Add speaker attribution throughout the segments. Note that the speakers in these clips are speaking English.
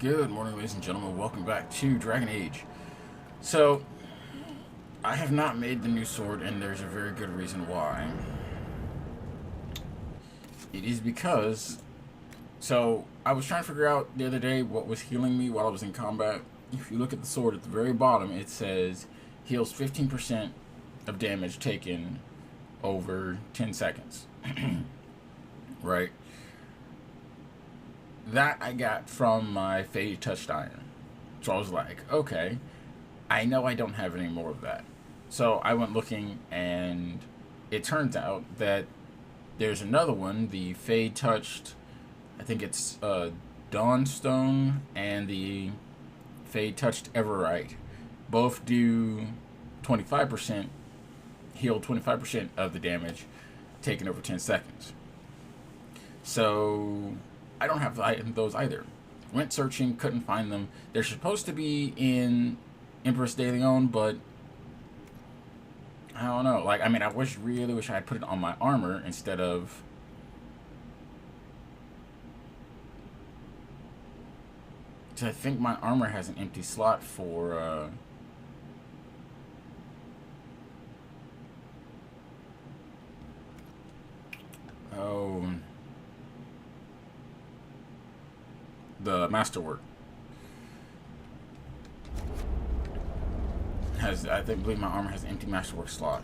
Speaker 1: Good morning, ladies and gentlemen. Welcome back to Dragon Age. So, I have not made the new sword, and there's a very good reason why. It is because... So, I was trying to figure out the other day what was healing me while I was in combat. If you look at the sword at the very bottom, it says heals 15% of damage taken over 10 seconds. Right? That I got from my Fade Touched Iron. So I was like, okay, I know I don't have any more of that. So I went looking, and it turns out that there's another one, the Fade Touched, I think it's Dawnstone and the Fade Touched Everite. Both do 25%, heal 25% of the damage taken over 10 seconds. So I don't have those either. Went searching, couldn't find them. They're supposed to be in Empress de Leon, but I don't know. Like, I mean, I really wish I had put it on my armor instead of... So I think my armor has an empty slot for... the masterwork has, I believe my armor has an empty masterwork slot,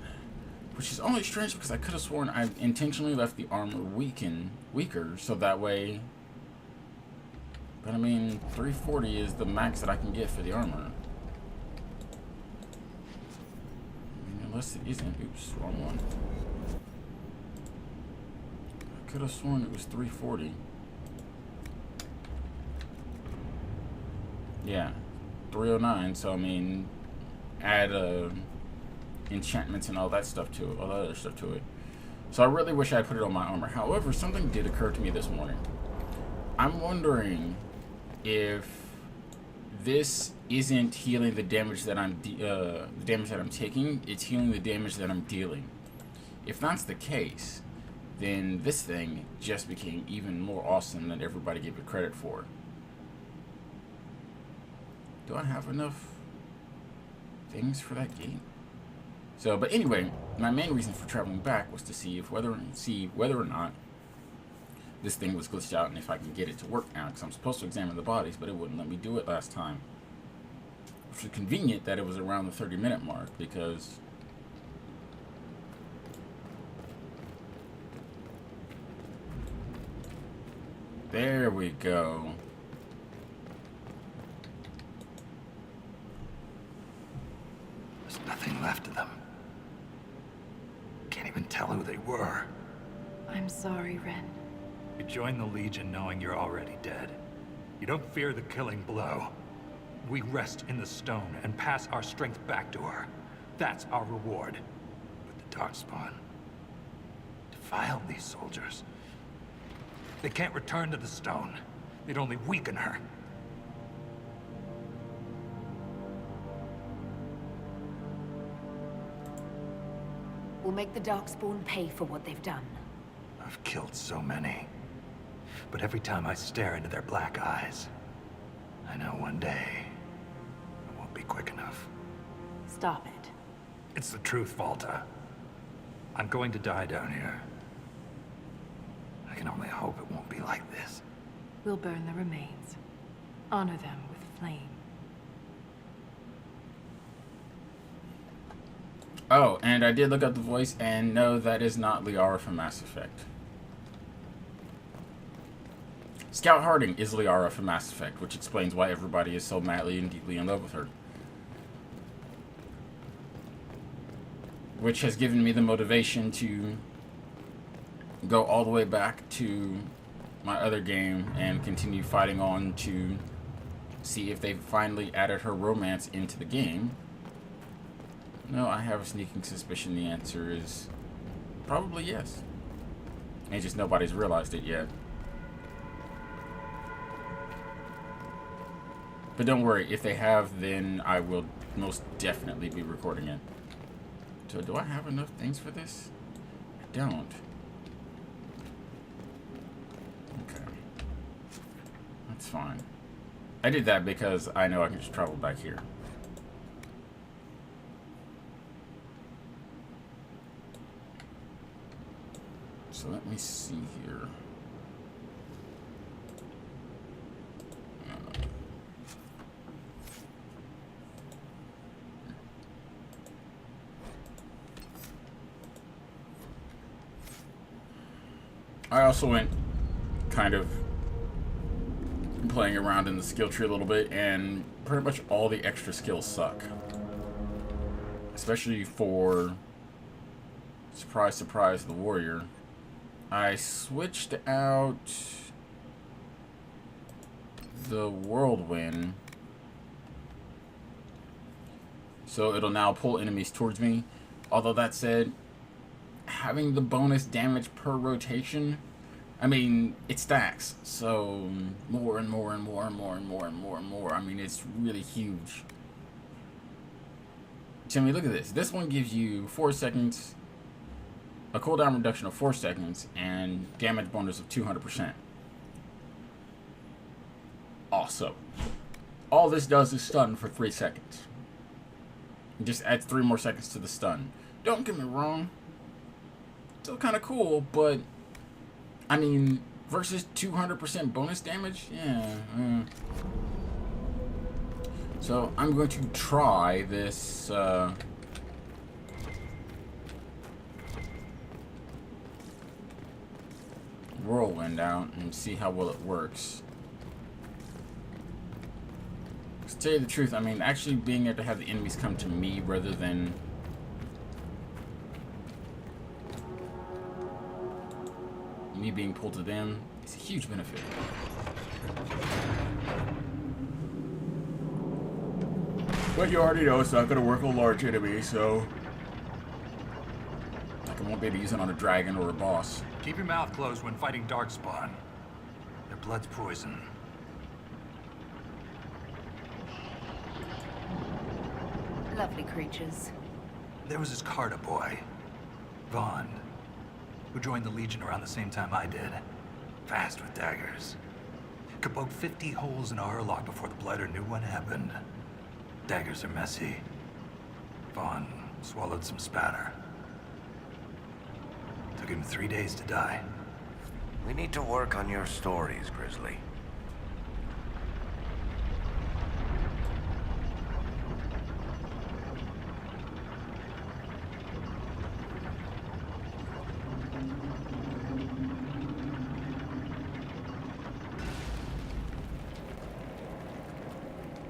Speaker 1: which is only strange because I could have sworn I intentionally left the armor weaker so that way. But I mean, 340 is the max that I can get for the armor. I mean, unless it isn't. Oops, wrong one. I could have sworn it was 340. Yeah, 309. So I mean, add enchantments and all that stuff to it, all that other stuff to it. So I really wish I had put it on my armor. However, something did occur to me this morning. I'm wondering if this isn't healing the damage that I'm taking. It's healing the damage that I'm dealing. If that's the case, then this thing just became even more awesome than everybody gave it credit for. Do I have enough things for that game? So, but anyway, my main reason for traveling back was to see whether or not this thing was glitched out and if I can get it to work now, because I'm supposed to examine the bodies, but it wouldn't let me do it last time. Which was convenient that it was around the 30-minute mark, because there we go.
Speaker 2: There's nothing left of them. Can't even tell who they were.
Speaker 3: I'm sorry, Ren.
Speaker 2: You joined the Legion knowing you're already dead. You don't fear the killing blow. We rest in the stone and pass our strength back to her. That's our reward. But the Darkspawn defiled these soldiers. They can't return to the stone. They'd only weaken her.
Speaker 3: We'll make the Darkspawn pay for what they've done.
Speaker 2: I've killed so many. But every time I stare into their black eyes, I know one day it won't be quick enough.
Speaker 3: Stop it.
Speaker 2: It's the truth, Volta. I'm going to die down here. I can only hope it won't be like this.
Speaker 3: We'll burn the remains. Honor them with flame.
Speaker 1: Oh, and I did look up the voice, and no, that is not Liara from Mass Effect. Scout Harding is Liara from Mass Effect, which explains why everybody is so madly and deeply in love with her. Which has given me the motivation to go all the way back to my other game and continue fighting on to see if they've finally added her romance into the game. No, I have a sneaking suspicion the answer is probably yes. And just nobody's realized it yet. But don't worry, if they have, then I will most definitely be recording it. So do I have enough things for this? I don't. Okay. That's fine. I did that because I know I can just travel back here. So let me see here. I also went kind of playing around in the skill tree a little bit, and pretty much all the extra skills suck. Especially for, surprise, surprise, the warrior. I switched out the whirlwind, so it'll now pull enemies towards me. Although that said, having the bonus damage per rotation, I mean, it stacks. So more and more and more and more and more and more and more. I mean, it's really huge. So, I mean, look at this. This one gives you 4 seconds, a cooldown reduction of 4 seconds, and damage bonus of 200%. Also, all this does is stun for 3 seconds. It just adds 3 more seconds to the stun. Don't get me wrong. Still kind of cool, but I mean, versus 200% bonus damage? Yeah. So, I'm going to try this, whirlwind out and see how well it works. To tell you the truth, I mean, actually being able to have the enemies come to me rather than me being pulled to them is a huge benefit. But you already know it's not going to work on large enemies, so like I won't be able to use it on a dragon or a boss.
Speaker 2: Keep your mouth closed when fighting Darkspawn. Their blood's poison.
Speaker 3: Lovely creatures.
Speaker 2: There was this Carter boy, Vaughn, who joined the Legion around the same time I did. Fast with daggers. Could poke 50 holes in a hurlock before the Blighter knew what happened. Daggers are messy. Vaughn swallowed some spatter. Took him 3 days to die.
Speaker 4: We need to work on your stories, Grizzly.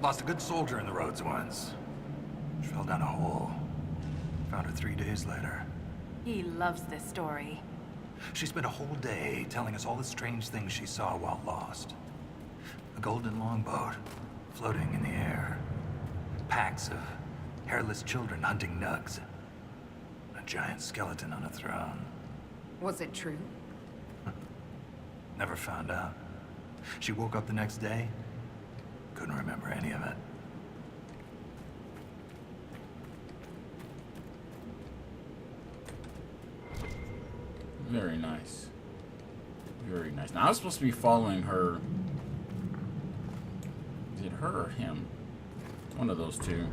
Speaker 2: Lost a good soldier in the roads once. She fell down a hole. Found her 3 days later.
Speaker 3: He loves this story.
Speaker 2: She spent a whole day telling us all the strange things she saw while lost. A golden longboat floating in the air. Packs of hairless children hunting nugs. A giant skeleton on a throne.
Speaker 3: Was it true?
Speaker 2: Never found out. She woke up the next day. Couldn't remember any of it.
Speaker 1: Very nice. Very nice. Now, I was supposed to be following her. Is it her or him? One of those two.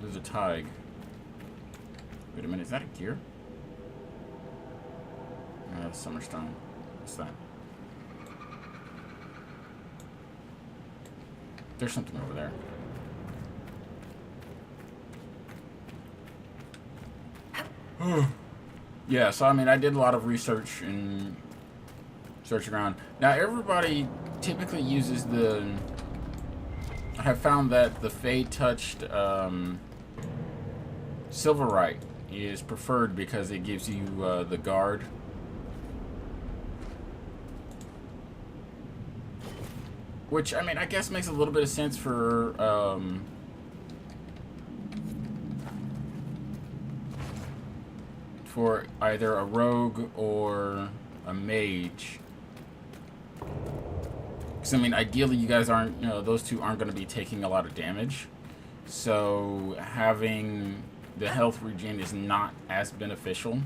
Speaker 1: There's a Tig. Wait a minute, is that a gear? Summerstone. What's that? There's something over there. Yeah, so I mean, I did a lot of research and searching around. Now, everybody typically uses the... I have found that the Fade-touched Silverite is preferred because it gives you the guard. Which, I mean, I guess makes a little bit of sense for either a rogue or a mage. Because, I mean, ideally you guys aren't, you know, those two aren't going to be taking a lot of damage. So having the health regen is not as beneficial.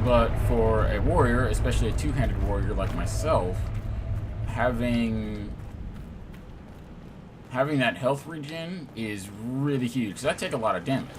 Speaker 1: But for a warrior, especially a two-handed warrior like myself, having that health regen is really huge. So I take a lot of damage.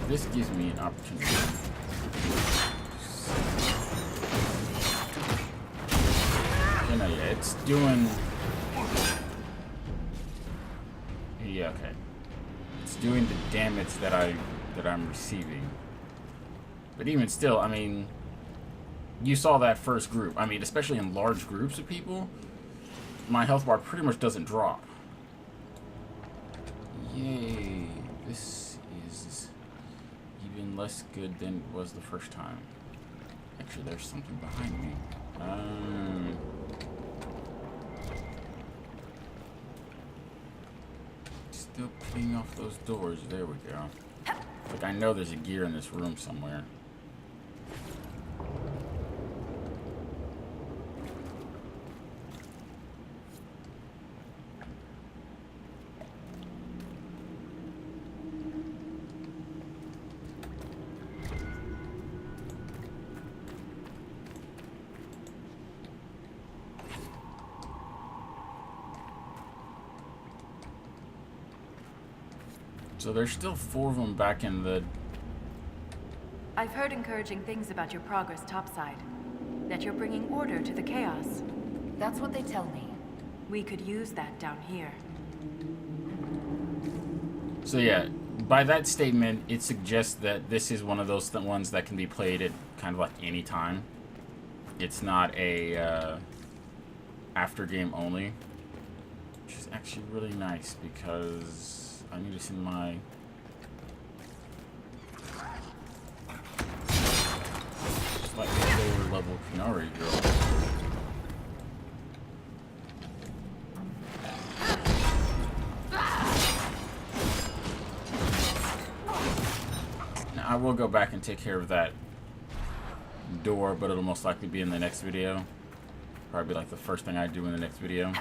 Speaker 1: This gives me an opportunity. You know, yeah, it's doing. Yeah, okay. It's doing the damage that I'm receiving. But even still, I mean, you saw that first group. I mean, especially in large groups of people, my health bar pretty much doesn't drop. Yay! This is even less good than it was the first time. Actually, there's something behind me. Still putting off those doors. There we go. Like, I know there's a gear in this room somewhere. So there's still 4 of them back in the...
Speaker 3: I've heard encouraging things about your progress topside. That you're bringing order to the chaos. That's what they tell me. We could use that down here.
Speaker 1: So yeah, by that statement, it suggests that this is one of those ones that can be played at kind of like any time. It's not a after game only. Which is actually really nice because... I need to send my... Just like a lower level Canary girl. Now, I will go back and take care of that door, but it'll most likely be in the next video. Probably like the first thing I do in the next video.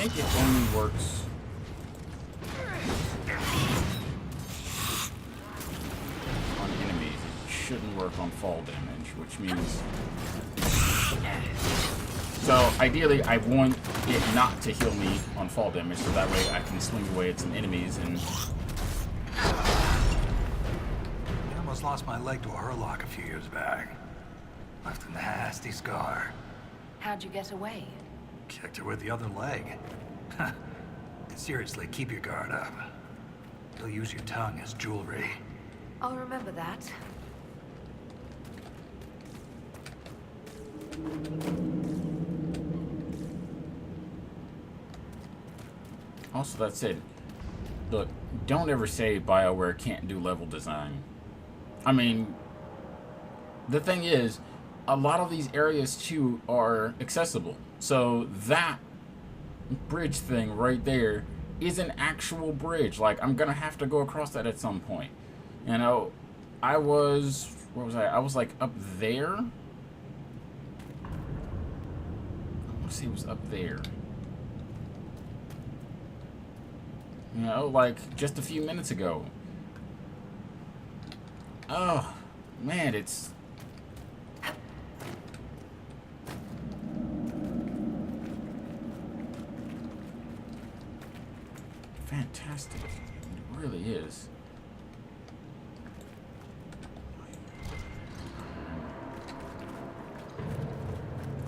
Speaker 1: I think it only works on enemies. It shouldn't work on fall damage, which means... So, ideally, I want it not to heal me on fall damage, so that way I can swing away at some enemies and...
Speaker 2: I almost lost my leg to a hurlock a few years back. Left a nasty scar.
Speaker 3: How'd you get away?
Speaker 2: Kicked her with the other leg. Seriously, keep your guard up. You'll use your tongue as jewelry.
Speaker 3: I'll remember that.
Speaker 1: Also, that's it. Look, don't ever say BioWare can't do level design. I mean, the thing is, a lot of these areas too are accessible. So that bridge thing right there is an actual bridge. Like, I'm gonna have to go across that at some point. You know, I was... Where was I? I was like up there. I want to say it was up there. You know, like just a few minutes ago. Oh, man, it's... fantastic. It really is.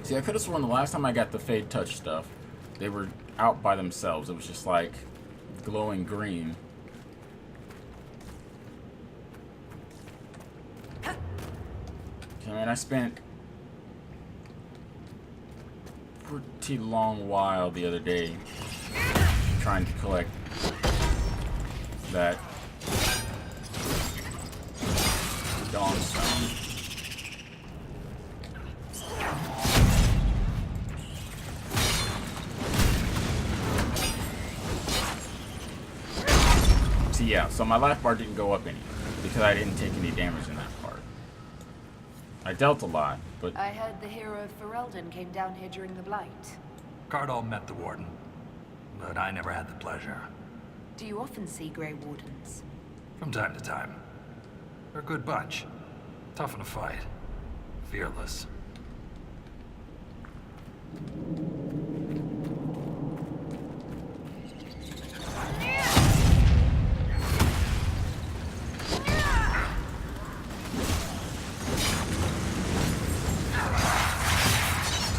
Speaker 1: See, I could have sworn the last time I got the Fade Touch stuff, they were out by themselves. It was just like glowing green. Okay, man, I spent a pretty long while the other day trying to collect that Dawnstone. So yeah, so my life bar didn't go up any because I didn't take any damage in that part. I dealt a lot, but
Speaker 3: I heard the hero of Ferelden came down here during the Blight.
Speaker 2: Cardall met the Warden, but I never had the pleasure.
Speaker 3: Do you often see Grey Wardens?
Speaker 2: From time to time. They're a good bunch. Tough in a fight. Fearless.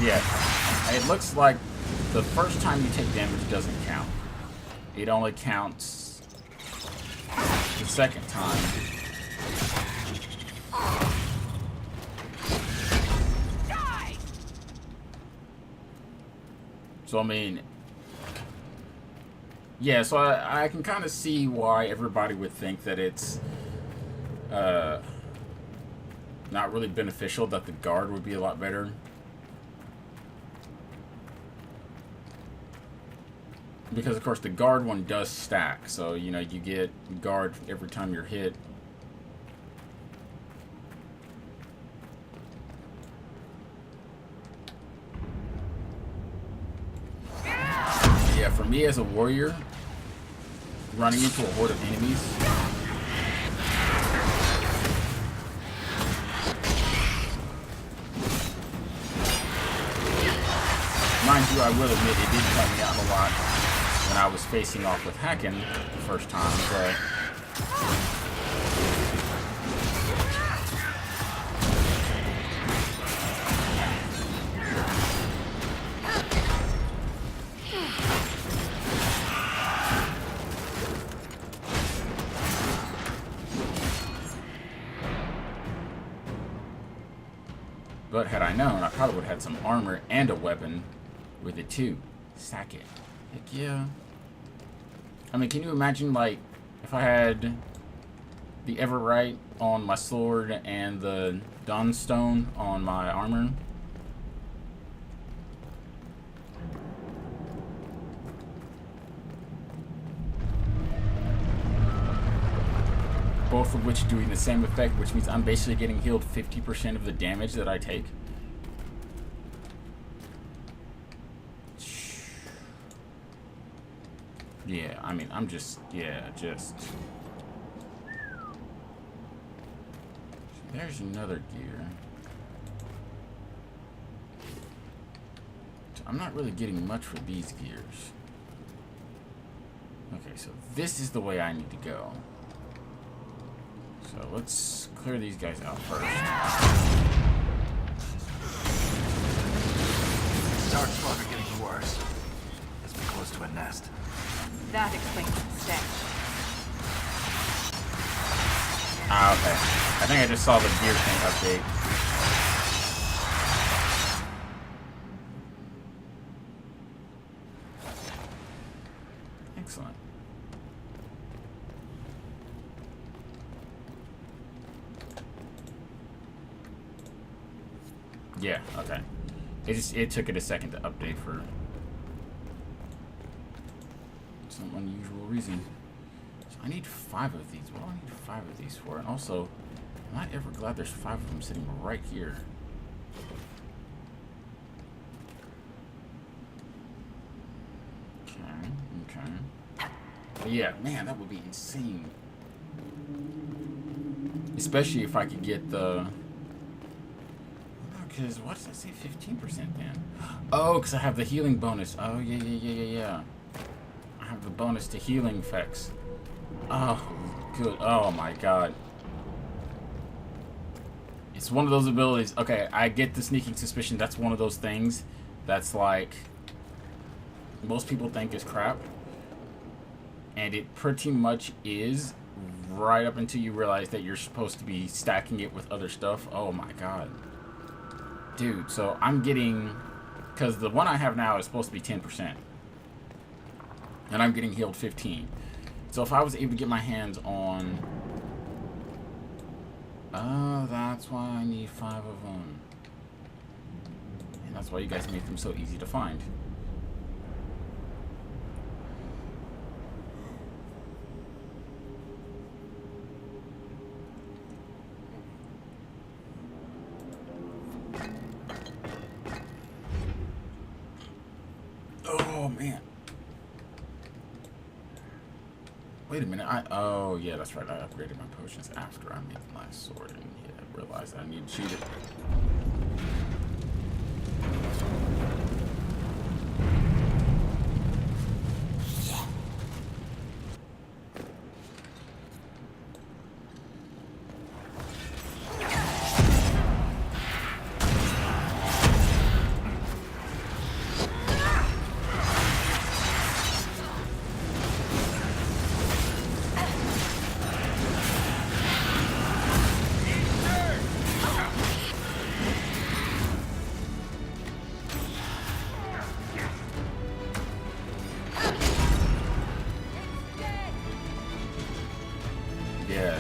Speaker 1: yeah, it looks like the first time you take damage doesn't count. It only counts the second time. So, I mean, yeah, so I can kind of see why everybody would think that it's not really beneficial, that the guard would be a lot better. Because, of course, the guard one does stack, so, you know, you get guard every time you're hit. Yeah, for me as a warrior, running into a horde of enemies, mind you, I will admit it did cut me out a lot when I was facing off with Hacken the first time, but had I known, I probably would have had some armor and a weapon with it too. Sack it. Heck yeah. I mean, can you imagine, like, if I had the Everright on my sword and the Dawnstone on my armor? Both of which doing the same effect, which means I'm basically getting healed 50% of the damage that I take. Yeah, I mean, I'm just, yeah, just... There's another gear. I'm not really getting much for these gears. Okay, so this is the way I need to go. So let's clear these guys out first.
Speaker 2: Dark spots are getting worse. Let's be close to a nest.
Speaker 3: That explains the stench.
Speaker 1: Ah, okay. I think I just saw the gear thing update. Excellent. Yeah, okay. It took it a second to update for some unusual reason. So I need 5 of these. What do I need 5 of these for? And also, I'm not ever glad there's 5 of them sitting right here. Okay. But yeah, man, that would be insane. Especially if I could get the... Because, what does that say? 15% then? Oh, because I have the healing bonus. Oh, yeah. I have the bonus to healing effects. Oh, good. Oh, my God. It's one of those abilities. Okay, I get the sneaking suspicion. That's one of those things that's like... most people think is crap. And it pretty much is, right up until you realize that you're supposed to be stacking it with other stuff. Oh my god. Dude, so I'm getting... Because the one I have now is supposed to be 10%. And I'm getting healed 15. So if I was able to get my hands on... Oh, that's why I need 5 of them. And that's why you guys make them so easy to find. Oh, man. Wait a minute. Oh, yeah, that's right. I upgraded my potions after I made the last sword. And yeah, I realized I need to cheat it. Yeah.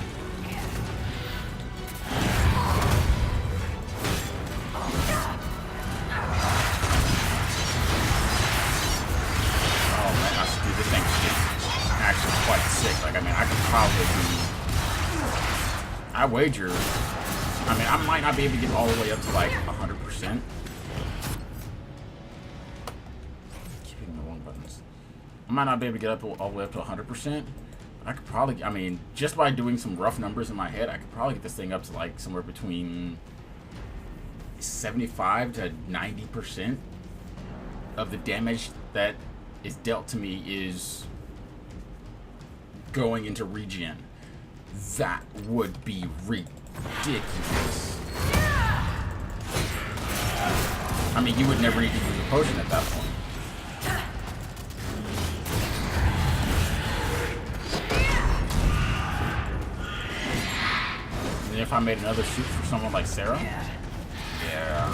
Speaker 1: Oh man, dude, this thing's actually quite sick. Like, I mean, I could probably I wager. I mean, I might not be able to get all the way up to like 100%. Keep hitting the wrong buttons. I might not be able to get up all the way up to 100%. I could probably, I mean, just by doing some rough numbers in my head, I could probably get this thing up to like somewhere between 75 to 90% of the damage that is dealt to me is going into regen. That would be ridiculous. I mean, you would never need to use a potion at that point. And if I made another suit for someone like Sarah? Yeah.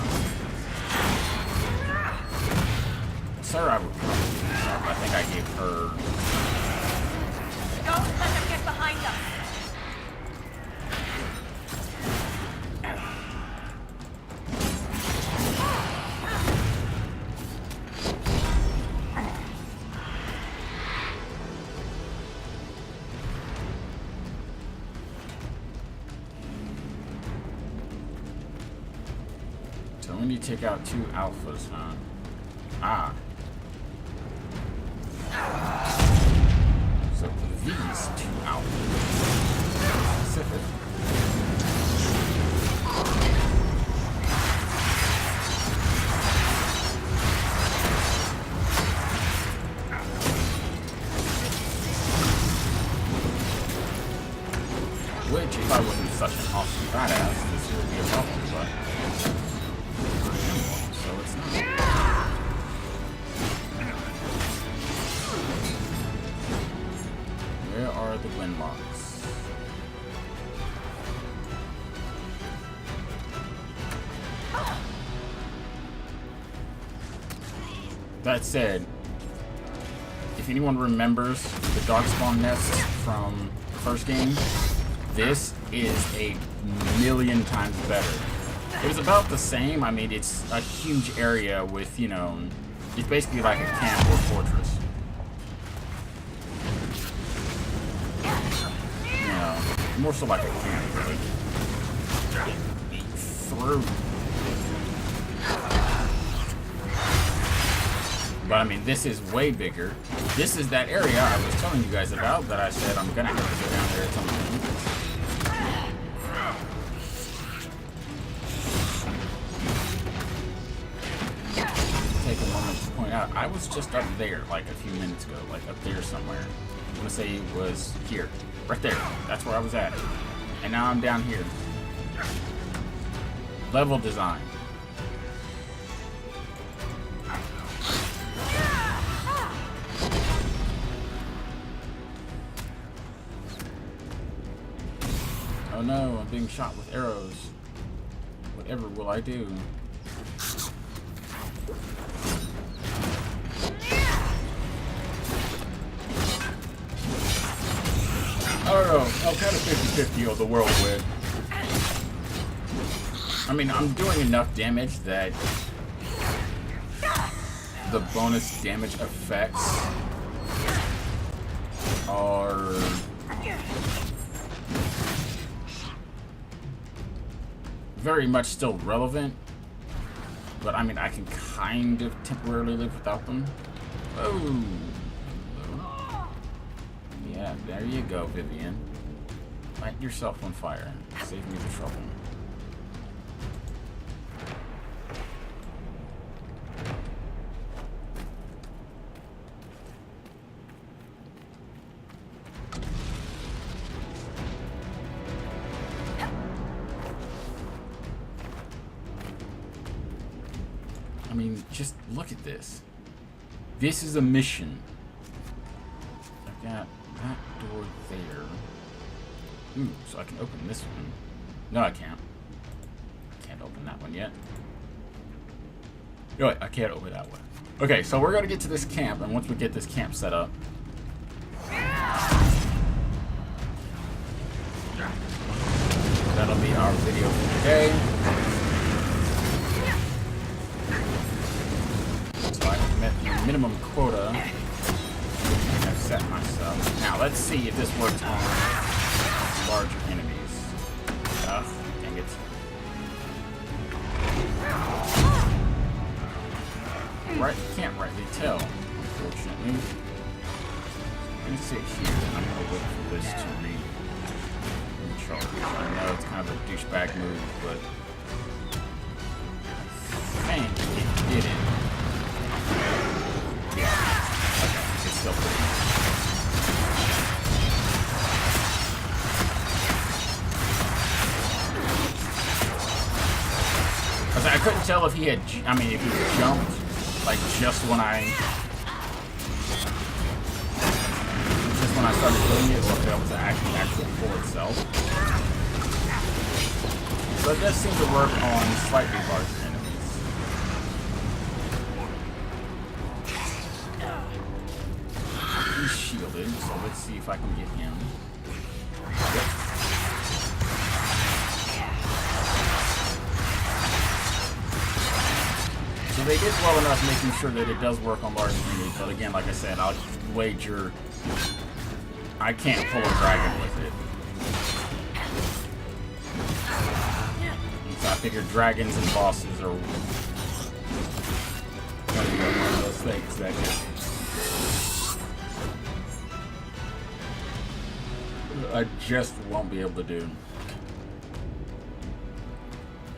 Speaker 1: Sarah, I would probably do that. I think I gave her...
Speaker 3: Don't let them get behind us!
Speaker 1: So we need to take out 2 alphas, huh? Ah. So these 2 alphas. Specific. Which, if I wasn't such an awesome badass, this would be a problem, but... So it's not. Where are the Glenlocks? That said, if anyone remembers the Darkspawn nests from the first game, this is a million times better. It was about the same. I mean, it's a huge area with, you know, it's basically like a camp or fortress. You know, more so like a camp, really. Through. But I mean, this is way bigger. This is that area I was telling you guys about that I said I'm gonna have to go down there at some point. Take a moment to point out, I was just up there like a few minutes ago, like up there somewhere. I'm gonna say it was here, right there. That's where I was at. And now I'm down here. Level design. Oh no, I'm being shot with arrows. Whatever will I do? I don't know. I'm kind of 50-50 on the whirlwind. I mean, I'm doing enough damage that the bonus damage effects are very much still relevant, but I mean, I can kind of temporarily live without them. Oh, yeah, there you go, Vivian. Light yourself on fire. Save me the trouble. I mean, just look at this. This is a mission. I've got that door there. Ooh, so I can open this one. No, I can't. Can't open that one yet. No, I can't open that one. Okay, so we're gonna get to this camp, and once we get this camp set up, that'll be our video for today. Minimum quota I've set myself. Now let's see if this works on larger enemies. Ugh, dang it. Right, can't rightly tell, unfortunately. I'm gonna sit here and I'm gonna look for this to recharge. I know it's kind of a douchebag move, but I think it did it. It's still pretty. Because I couldn't tell if he had, if he jumped, like just when I started doing it, or if that was the actual pull itself. So it does seem to work on slightly larger enemies. He's shielded, so let's see if I can get him. Yep. So they did well enough making sure that it does work on large enemies, but again, like I said, I'll wager I can't pull a dragon with it. So I figure dragons and bosses are gonna be one of those things that I just won't be able to do.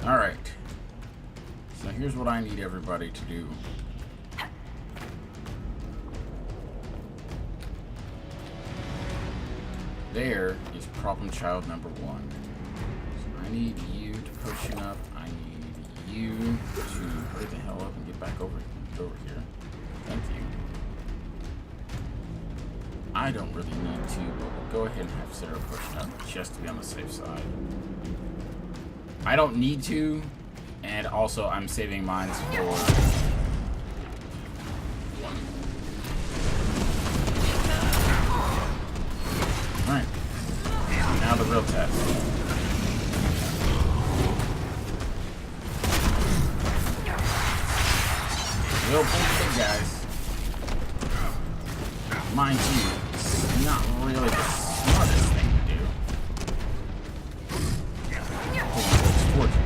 Speaker 1: Alright. So here's what I need everybody to do. There is problem child number 1. So I need you to potion up. I need you to hurry the hell up and get back over here. Thank you. I don't really need to, but we'll go ahead and have Sarah push up just to be on the safe side. I don't need to, and also I'm saving mines for one. Alright. Now the real test. We'll pull the big guys. Mind you, it's not really the smartest thing to do. Towards you.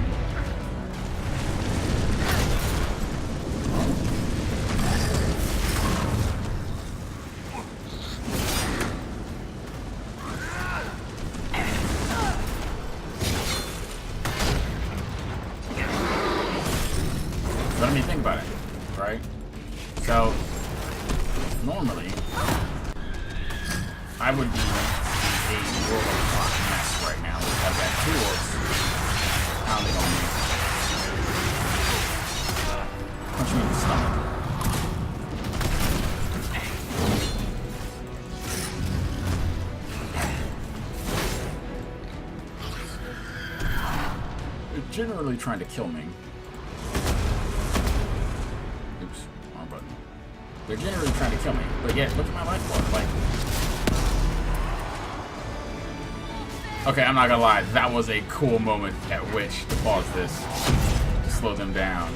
Speaker 1: But I mean, think about it, right? So, normally, I would be a world of mess right now. I've got 2 orcs pounding on me. Punch me in the stomach. generally trying to kill me. Oops, wrong button. They're generally trying to kill me, but yet, look at my life bar. Like, okay, I'm not gonna lie, that was a cool moment at which to pause this, to slow them down.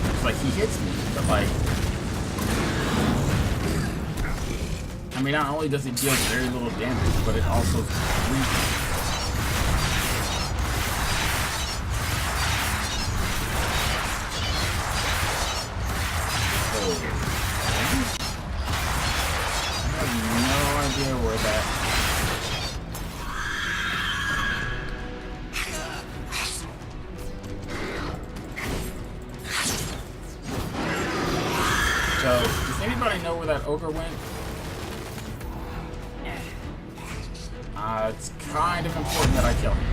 Speaker 1: It's like he hits me, but like, I mean, not only does it deal very little damage, but it also where that so does anybody know where that ogre went? It's kind of important that I kill him.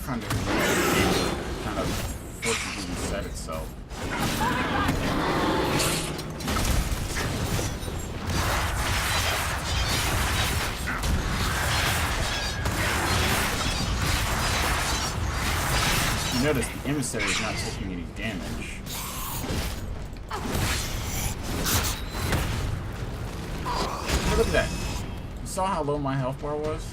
Speaker 1: Trying to kind of force it to reset itself. You notice the emissary is not taking any damage. Hey, look at that. You saw how low my health bar was?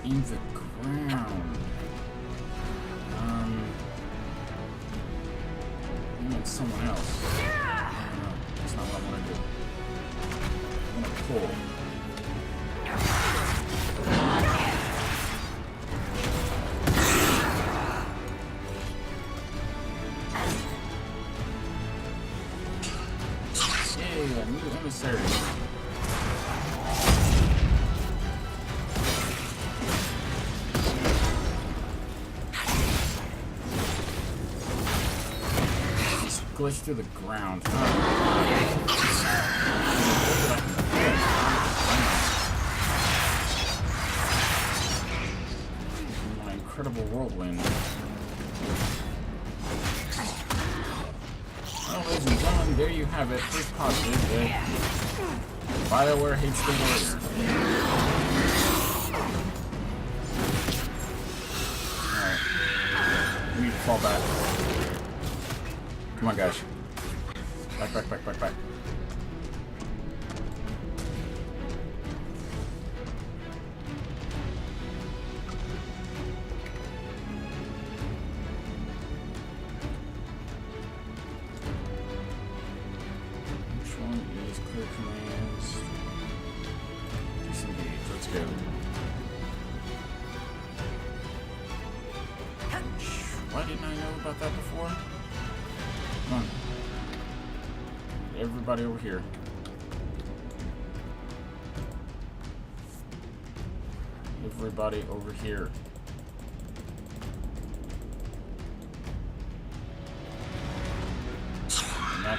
Speaker 1: In the ground. I want someone else. No, that's not what I want to do. I want to pull. Yay, a new emissary. Glitch through the ground. My incredible whirlwind. Well, ladies and gentlemen, there you have it. First positive that BioWare hates the warrior. Alright. We need to fall back. Come on, guys. Back. Which one is clear commands? Disengage. Let's go. Why didn't I know about that before? Come on. Everybody over here. Everybody over here.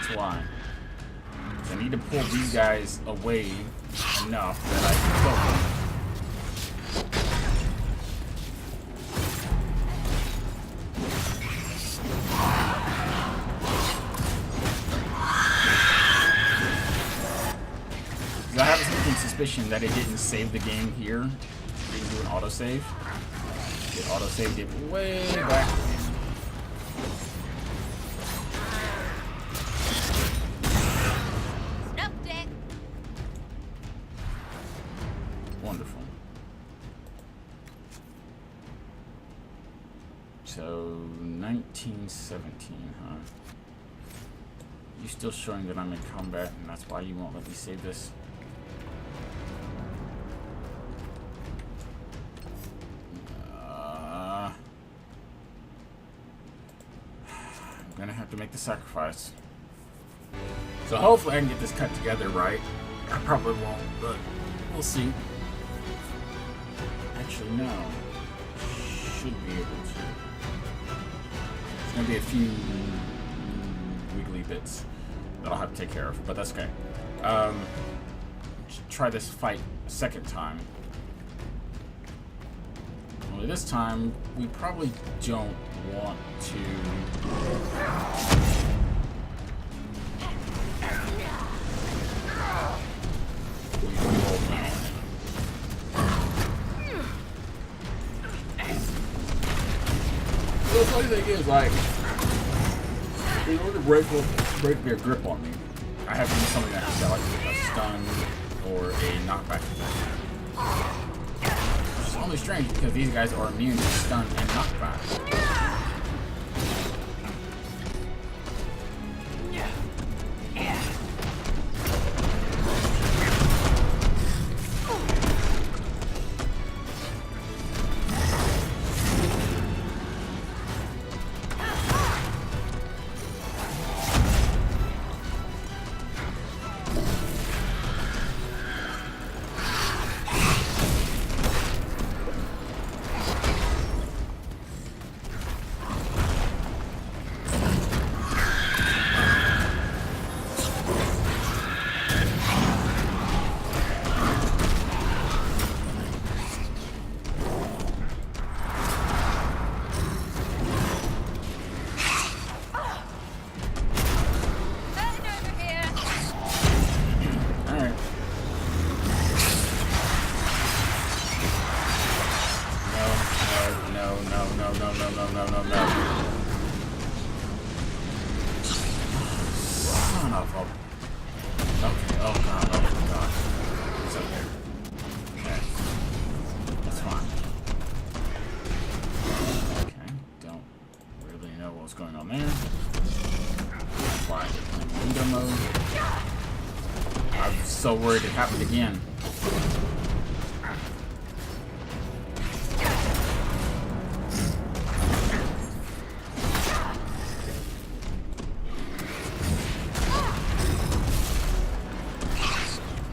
Speaker 1: That's why. So I need to pull these guys away enough that I can kill them. I have a sneaking suspicion that it didn't save the game here. It didn't do an autosave. It autosaved it way back when.
Speaker 5: Snuffed it.
Speaker 1: Wonderful. So, 1917, huh? You still showing that I'm in combat, and that's why you won't let me save this? I'm gonna have to make the sacrifice. So hopefully I can get this cut together right. I probably won't, but we'll see. Actually, no. Should be able to. There's gonna be a few wiggly bits that I'll have to take care of, but that's okay. Try this fight a second time. Only this time, we probably don't want to... The funny thing is, like, in order to break their grip on me, I have to do something that has got like a stun or a knockback effect. Which is only strange because these guys are immune to stun and knockback. So worried it happened again.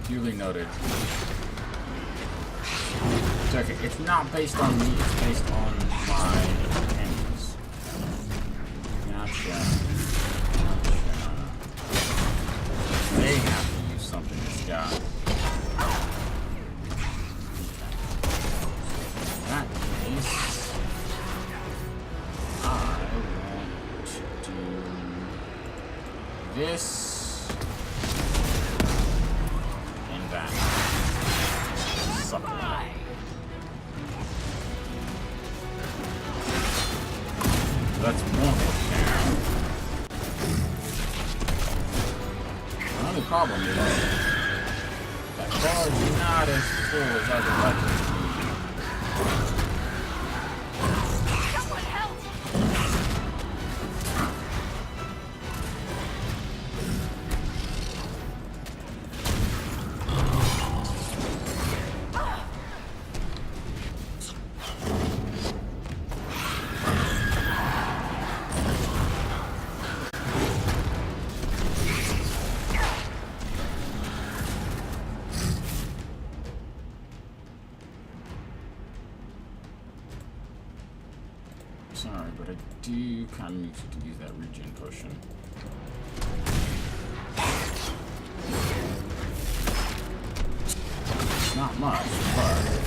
Speaker 1: Duly noted. Okay, it's not based on me, it's based on my enemies. Gotcha. They have something this guy. In that case, I want to do this and that. Sucker. That's one down. The only problem is that bar is not as full as I would like it to be.
Speaker 5: Someone help!
Speaker 1: Sorry, but I do kind of need to use that regen potion. Not much, but...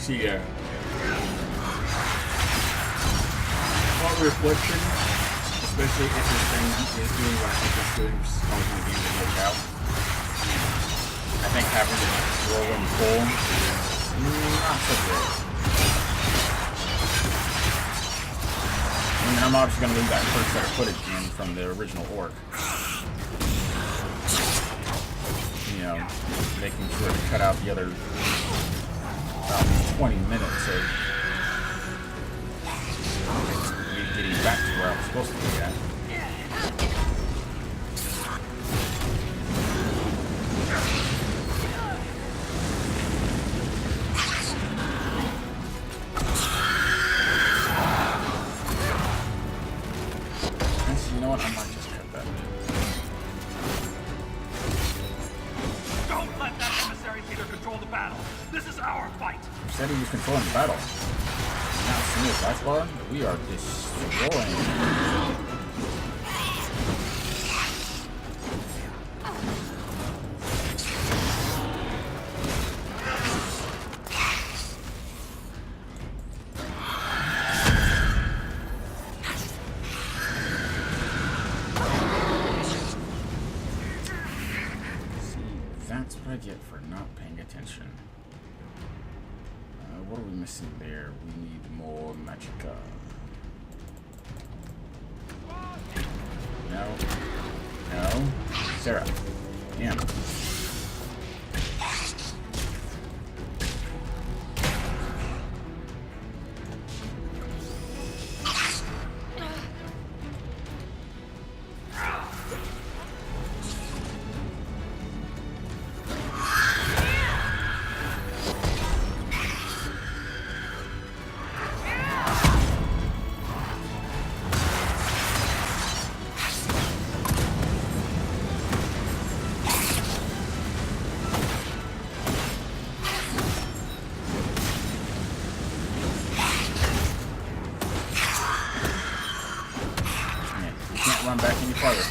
Speaker 1: See, while reflection, especially if this thing is doing what I think it's doing, causing the game to glitch out, I think having it roll and pull is not so good. I mean, I'm obviously going to leave that first set of footage in from the original orc. You know, making sure to cut out the other about 20 minutes of me getting back to where I was supposed to be at. Actually, you know what? I might just cut that.
Speaker 2: Don't let that emissary leader control the battle. This is our fight.
Speaker 1: You said he was controlling the battle. Now, see this life bar? We are destroying. That's what I get for not paying attention. What are we missing there? We need more magicka. No. No. Sarah. Damn. Run back any farther.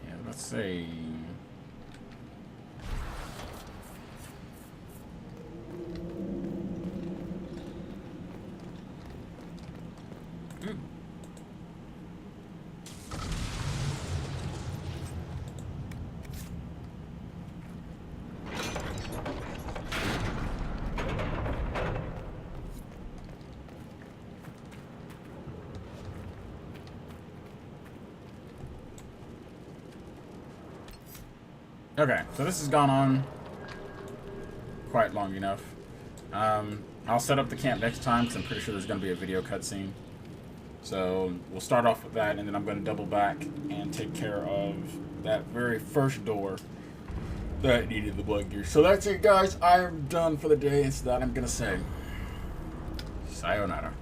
Speaker 1: Yeah, let's say okay, so this has gone on quite long enough. I'll set up the camp next time because I'm pretty sure there's going to be a video cutscene. So we'll start off with that, and then I'm going to double back and take care of that very first door that needed the blood gear. So that's it, guys. I am done for the day. It's that I'm going to say sayonara.